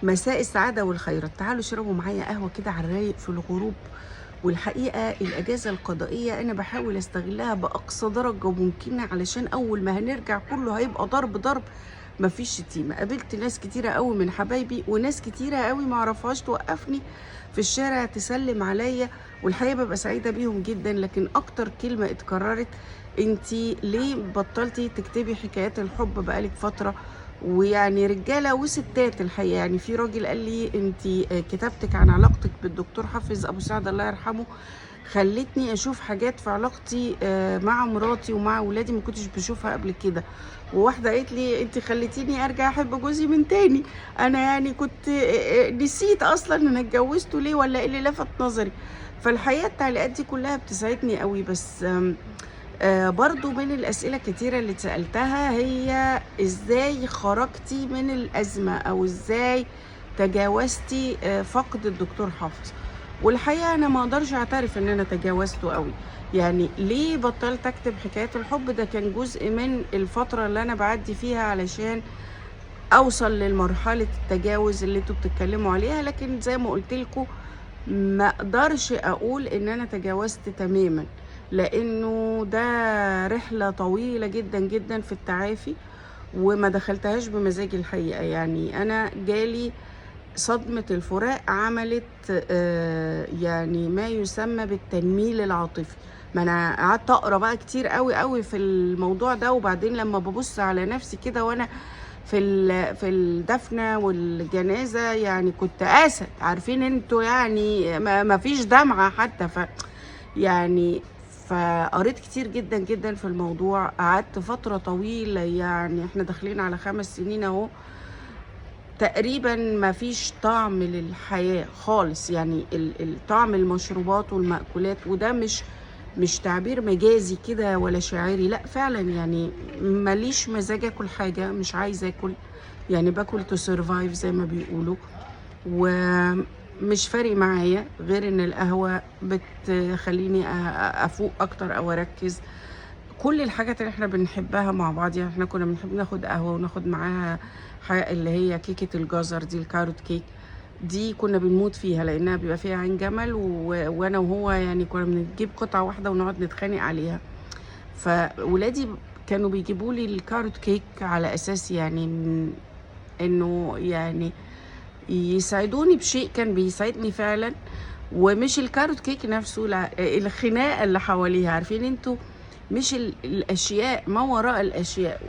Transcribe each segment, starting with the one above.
مساء السعادة والخيرات، تعالوا اشربوا معايا قهوة كده على الرايق في الغروب. والحقيقة الأجازة القضائية أنا بحاول أستغلها بأقصى درجة ممكنة، علشان أول ما هنرجع كله هيبقى ضرب ضرب، مفيش شتيمة. قابلت ناس كتيرة قوي من حبايبي وناس كتيرة قوي معرفهاش توقفني في الشارع تسلم عليا، والحقيقة ببقى سعيدة بيهم جدا. لكن أكتر كلمة اتكررت: انتي ليه بطلتي تكتبي حكايات الحب بقالك فترة؟ ويعني رجاله وستات الحقيقه. يعني في راجل قال لي: انت كتابتك عن علاقتك بالدكتور حافظ ابو سعد الله يرحمه خلتني اشوف حاجات في علاقتي مع مراتي ومع ولادي ما كنتش بشوفها قبل كده. وواحده قالت لي: انت خليتيني ارجع احب جوزي من تاني. انا يعني كنت نسيت اصلا انا اتجوزته ليه ولا ايه اللي لفت نظري. فالحقيقه التعليقات دي كلها بتسعدني قوي. بس برضو من الأسئلة الكتيرة اللي اتسألتها هي: إزاي خرجتي من الأزمة، أو إزاي تجاوزتي فقد الدكتور حافظ؟ والحقيقة أنا ما أقدرش أعترف إن أنا تجاوزته قوي. يعني ليه بطلت أكتب حكايات الحب؟ ده كان جزء من الفترة اللي أنا بعدي فيها علشان أوصل للمرحلة التجاوز اللي انتوا بتتكلموا عليها. لكن زي ما قلت لكم، ما اقدرش اقول ان انا تجاوزت تماما، لانه ده رحلة طويلة جدا جدا في التعافي، وما دخلتهاش بمزاجي الحقيقة. يعني انا جالي صدمة الفراق، عملت يعني ما يسمى بالتنميل العاطفي. ما انا قعدت اقرا بقى كتير قوي قوي في الموضوع ده، وبعدين لما ببص على نفسي كده وانا في الدفنة والجنازة، يعني كنت اسد، عارفين انتوا، يعني ما فيش دمعة حتى. يعني فقريت كتير جدا جدا في الموضوع، قعدت فترة طويلة، يعني احنا داخلين على 5 سنين اهو. تقريبا ما فيش طعم للحياة خالص، يعني طعم المشروبات والمأكولات. وده مش تعبير مجازي كده ولا شاعري، لا فعلا. يعني ماليش مزاج اكل حاجة، مش عايزة اكل، يعني باكل تو سرفايف زي ما بيقولوا. ومش فارق معايا غير ان القهوة بتخليني افوق اكتر او اركز. كل الحاجات اللي احنا بنحبها مع بعض، يعني احنا كنا بنحب ناخد قهوة وناخد معاها حاجة اللي هي كيكة الجزر دي، الكاروت كيك. دي كنا بنموت فيها لانها بيبقى فيها عين جمل، وانا وهو يعني كنا بنجيب قطعة واحدة ونقعد نتخانق عليها. فولادي كانوا بيجيبوا لي الكاروت كيك على اساس يعني انه يعني يساعدوني بشيء كان بيساعدني فعلا، ومش الكاروت كيك نفسه، لا، الخناقه اللي حواليها. عارفين انتوا، مش الاشياء ما وراء الاشياء.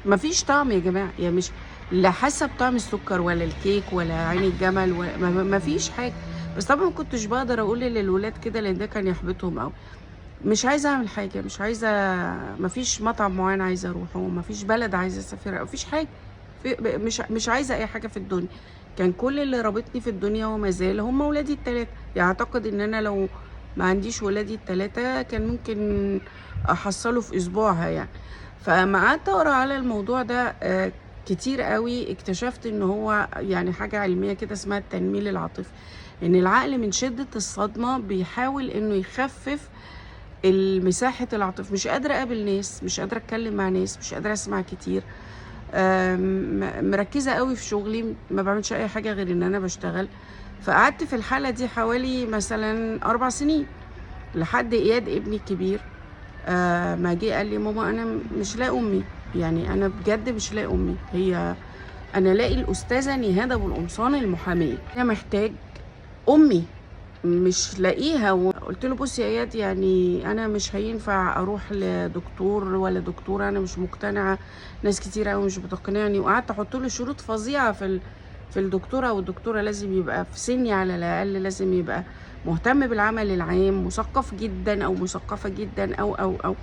ما فيش طعم يا جماعه، يعني مش لا حسب طعم السكر ولا الكيك ولا عين الجمل ولا ما فيش حاجه. بس طبعا ما كنتش بقدر اقول للولاد كده لان ده كان يحبطهم قوي. مش عايزه اعمل حاجه، مش عايزه، ما فيش مطعم معين عايزه اروحه، ما فيش بلد عايزه اسافرها، ما فيش حاجه. مش عايزه اي حاجه في الدنيا. كان كل اللي رابطني في الدنيا وما زال هم ولادي التلاتة. يعني اعتقد ان انا لو ما عنديش ولادي التلاتة كان ممكن احصله في اسبوعها يعني. فما قعدت اقرا على الموضوع ده كتير قوي، اكتشفت ان هو يعني حاجه علميه كده اسمها التنميل العاطفي. ان العقل من شده الصدمه بيحاول انه يخفف المساحة العاطفة. مش قادرة اقابل ناس، مش قادرة اتكلم مع ناس، مش قادرة اسمع كتير. مركزة قوي في شغلي، ما بعملش اي حاجة غير ان انا بشتغل. فقعدت في الحالة دي حوالي مثلا 4 سنين، لحد اياد ابني الكبير ما جه قال لي: ماما انا مش لاقي امي. يعني انا بجد مش لاقي امي. هي انا لاقي الاستاذة نهاد ابو القمصان المحامية، انا محتاج امي مش لاقيها. وقلت له: بص يا اياد، يعني انا مش هينفع اروح لدكتور ولا دكتوره، انا مش مقتنعه، ناس كتير قوي مش بتقنعني. وقعدت احط له شروط فظيعه في الدكتوره. والدكتوره لازم يبقى في سني على الاقل، لازم يبقى مهتم بالعمل العام، مثقف جدا او مثقفه جدا او.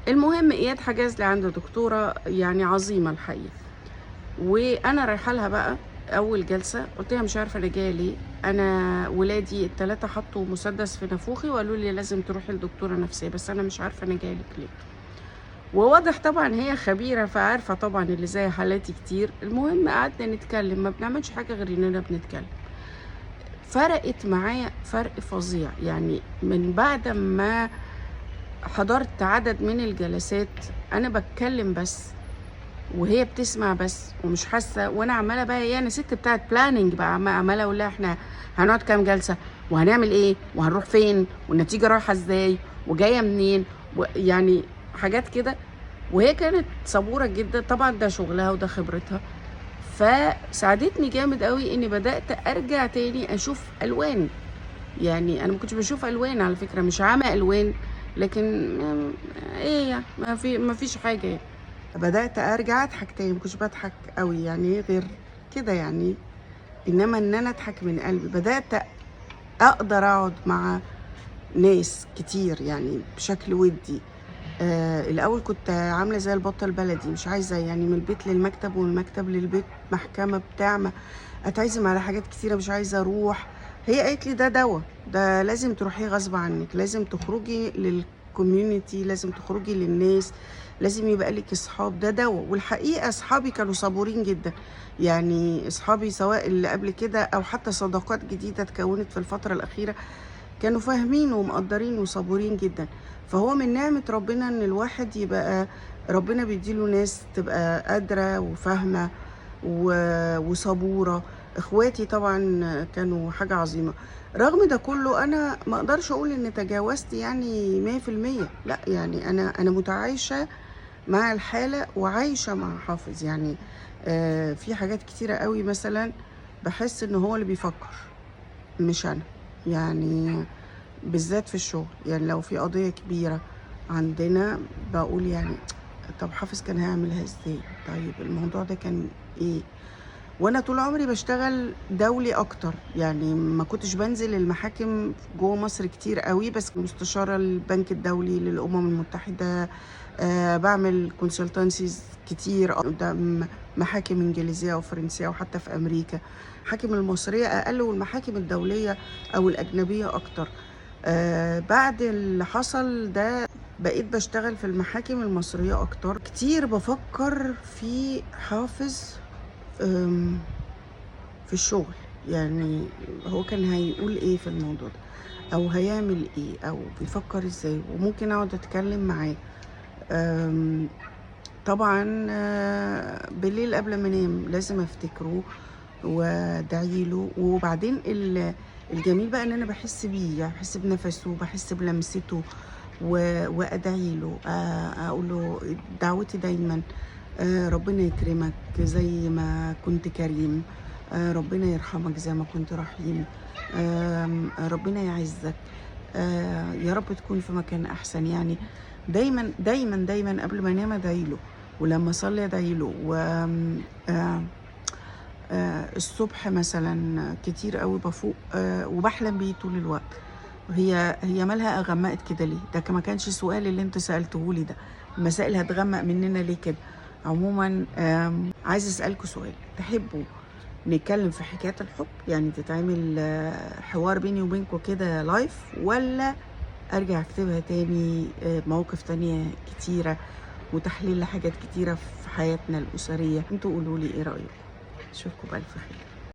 المهم اياد حجز لي عند دكتوره يعني عظيمه الحقيقه. وانا رايحه لها بقى اول جلسه، قلت لها: مش عارفه انا جايه ليه، انا ولادي الثلاثه حطوا مسدس في نافوخي وقالوا لي لازم تروحي لدكتوره نفسيه، بس انا مش عارفه انا جايه لك ليه. وواضح طبعا هي خبيره، فعارفه طبعا اللي زي حالاتي كتير. المهم قعدنا نتكلم، ما بنعملش حاجه غير اننا بنتكلم. فرقت معايا فرق فظيع. يعني من بعد ما حضرت عدد من الجلسات انا بتكلم بس، وهي بتسمع بس ومش حاسه، وانا عماله بقى ايه، انا ست بتاعت بلاننج بقى، عماله اقول لها احنا هنقعد كام جلسه وهنعمل ايه وهنروح فين والنتيجه رايحه ازاي وجايه منين، يعني حاجات كده. وهي كانت صبوره جدا، طبعا ده شغلها وده خبرتها، فساعدتني جامد قوي اني بدات ارجع تاني اشوف الوان. يعني انا ما كنتش بشوف الوان على فكره، مش عامه الوان، لكن ايه يعني ما فيش حاجه يعني. بدات ارجع اضحك تاني، ما كنتش بضحك قوي يعني غير كده يعني، انما ان انا اضحك من قلبي. بدات اقدر اقعد مع ناس كتير يعني بشكل ودي. الاول كنت عامله زي البطه البلدي، مش عايزه يعني من البيت للمكتب ومن المكتب للبيت، محكمه بتاع اتعزم على حاجات كتيره مش عايزه اروح. هي قالت لي ده دواء، ده لازم تروحيه غصب عنك، لازم تخرجي للكوميونتي، لازم تخرجي للناس، لازم يبقى لك اصحاب، ده دواء. والحقيقه اصحابي كانوا صبورين جدا، يعني اصحابي سواء اللي قبل كده او حتى صداقات جديده اتكونت في الفتره الاخيره كانوا فاهمين ومقدرين وصبورين جدا. فهو من نعمة ربنا ان الواحد يبقى ربنا بيديله ناس تبقى قادرة وفاهمة وصبورة. اخواتي طبعا كانوا حاجة عظيمة. رغم ده كله انا ما اقدرش اقول ان تجاوزت يعني 100%، لا يعني انا متعايشة مع الحالة وعايشة مع حافظ يعني. في حاجات كتيرة قوي مثلا بحس ان هو اللي بيفكر مش انا، يعني بالذات في الشغل. يعني لو في قضية كبيرة عندنا بقول يعني طب حافظ كان هيعملها ازاي، طيب الموضوع ده كان ايه. وانا طول عمري بشتغل دولي اكتر، يعني ما كنتش بنزل المحاكم جوه مصر كتير قوي، بس مستشارة البنك الدولي للامم المتحدة. بعمل كونسلتانسيز كتير قدام محاكم انجليزيه وفرنسيه وحتى في امريكا. المحاكم المصريه اقل والمحاكم الدوليه او الاجنبيه اكتر. بعد اللي حصل ده بقيت بشتغل في المحاكم المصريه اكتر كتير. بفكر في حافظ في الشغل، يعني هو كان هيقول ايه في الموضوع ده او هيعمل ايه او بيفكر ازاي، وممكن اقعد اتكلم معاه. طبعا بالليل قبل ما انام لازم افتكره وادعي له. وبعدين الجميل بقى ان انا بحس بيه، يعني بحس بنفسه، بحس بلمسته وادعي له. اقول له دعوتي دايما ربنا يكرمك زي ما كنت كريم، ربنا يرحمك زي ما كنت رحيم، ربنا يعزك، يا رب تكون في مكان احسن. يعني دايما دايما دايما قبل ما انام ادعي له، ولما اصلي ادعي له. و الصبح مثلا كتير قوي بفوق وبحلم بيه طول الوقت. هي مالها غمقت كده ليه؟ ده ما كانش السؤال اللي انت سألته لي ده، المسائل هتغمق مننا ليه كده؟ عموما عايز اسألكوا سؤال، تحبوا نتكلم في حكاية الحب، يعني تتعمل حوار بيني وبينكوا كده لايف، ولا ارجع اكتبها تاني مواقف تانية كتيرة وتحليل لحاجات كتيرة في حياتنا الأسرية؟ انتوا قولوا لي ايه رأيكم. اشوفكم بألف خير.